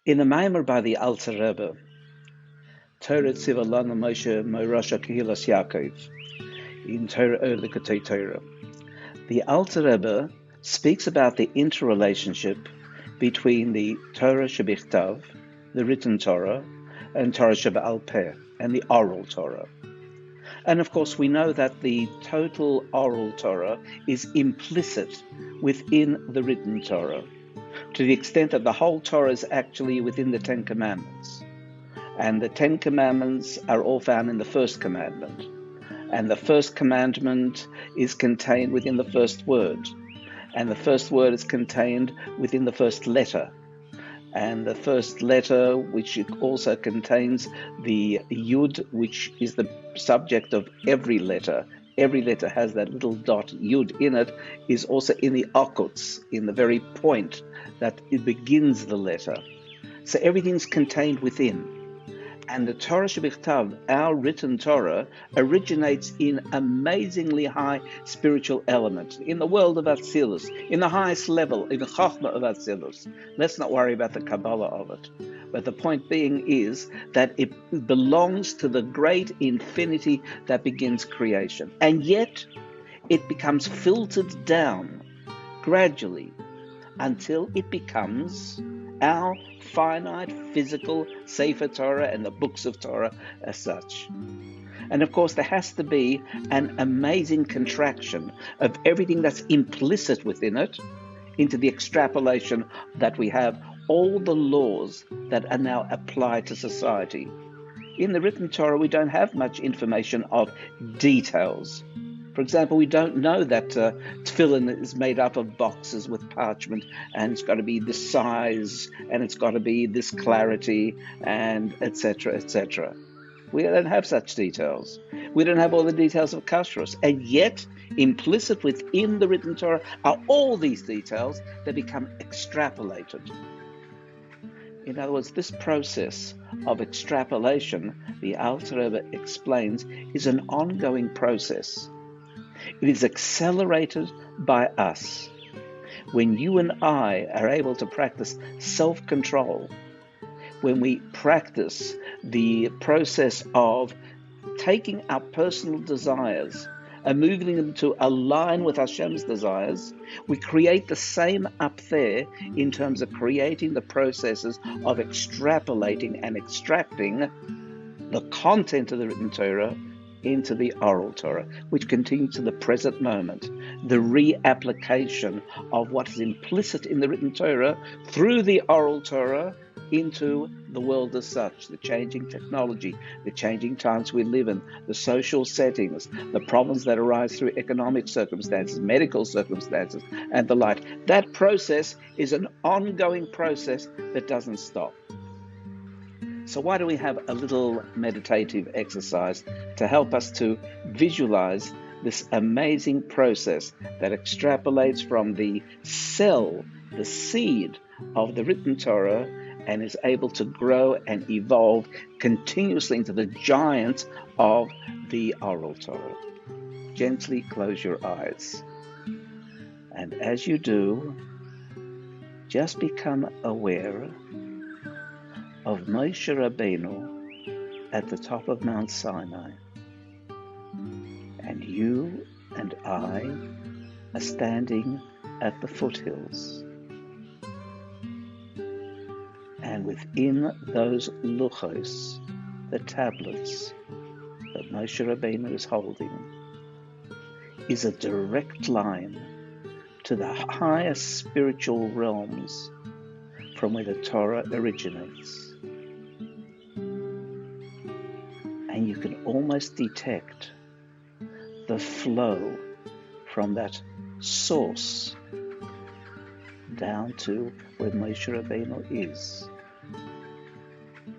In a Maimer by the Alter Rebbe, Torah Tziva Lana Moshe Moirasha Kehilas Yaakov, in Torah Likkutei Torah, the Alter Rebbe speaks about the interrelationship between the Torah Shebichtav, the written Torah, and Torah Sheba'al Peh, and the oral Torah. And of course, we know that the total oral Torah is implicit within the written Torah, to the extent that the whole Torah is actually within the Ten Commandments. And the Ten Commandments are all found in the first commandment. And the first commandment is contained within the first word. And the first word is contained within the first letter. And the first letter, which also contains the Yud, which is the subject of every letter has that little dot Yud in it, is also in the akuts, in the very point that it begins the letter. So everything's contained within. And the Torah Shebichtav, our written Torah, originates in amazingly high spiritual elements, in the world of Atzilus, in the highest level, in the Chochmah of Atzilus. Let's not worry about the Kabbalah of it. But the point being is that it belongs to the great infinity that begins creation. And yet, it becomes filtered down gradually until it becomes our finite physical Sefer Torah and the books of Torah as such. And of course, there has to be an amazing contraction of everything that's implicit within it into the extrapolation that we have all the laws that are now applied to society. In the written Torah, we don't have much information of details. For example, we don't know that tefillin is made up of boxes with parchment, and it's got to be this size, and it's got to be this clarity, and etc., etc. We don't have such details. We don't have all the details of kashrus, and yet implicit within the written Torah are all these details that become extrapolated. In other words, this process of extrapolation, the Alter Rebbe explains, is an ongoing process. It is accelerated by us. When you and I are able to practice self-control, when we practice the process of taking our personal desires and moving them to align with Hashem's desires, we create the same up there in terms of creating the processes of extrapolating and extracting the content of the written Torah into the oral Torah, which continues to the present moment, the reapplication of what is implicit in the written Torah through the oral Torah into the world as such, the changing technology, the changing times we live in, the social settings, the problems that arise through economic circumstances, medical circumstances, and the like. That process is an ongoing process that doesn't stop. So why do we have a little meditative exercise to help us to visualize this amazing process that extrapolates from the cell, the seed of the written Torah, and is able to grow and evolve continuously into the giant of the oral Torah. Gently close your eyes. And as you do, just become aware of Moshe Rabbeinu at the top of Mount Sinai. And you and I are standing at the foothills. And within those luchos, the tablets that Moshe Rabbeinu is holding, is a direct line to the highest spiritual realms from where the Torah originates. And you can almost detect the flow from that source down to where Moshe Rabbeinu is,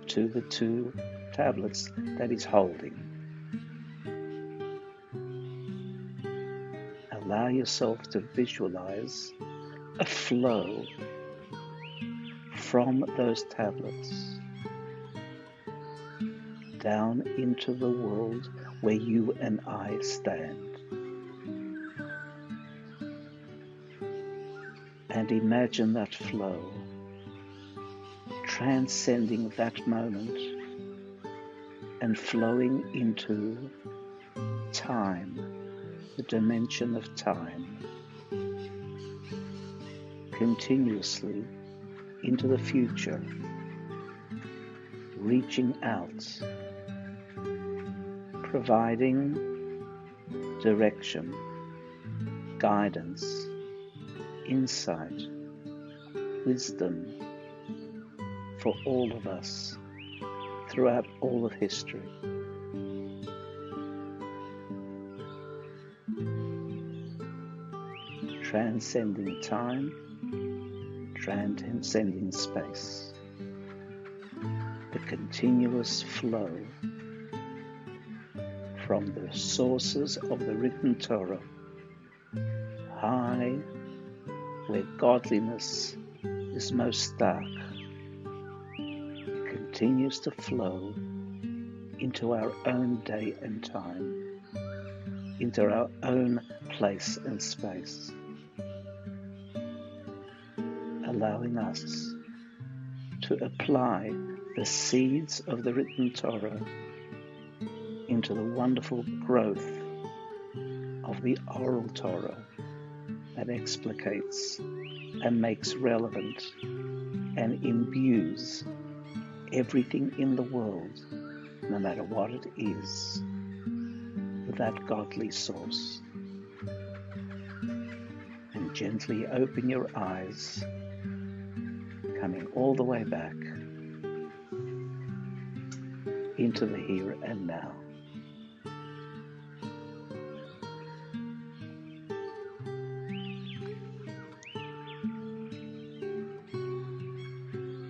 to the two tablets that he's holding. Allow yourself to visualize a flow from those tablets down into the world where you and I stand. And imagine that flow transcending that moment and flowing into time, the dimension of time, continuously into the future, reaching out, providing direction, guidance, insight, wisdom for all of us throughout all of history. Transcending time, transcending space. The continuous flow from the sources of the written Torah, high, where godliness is most stark, continues to flow into our own day and time, into our own place and space, allowing us to apply the seeds of the written Torah into the wonderful growth of the oral Torah that explicates and makes relevant and imbues everything in the world, no matter what it is, with that godly source. And gently open your eyes, coming all the way back into the here and now.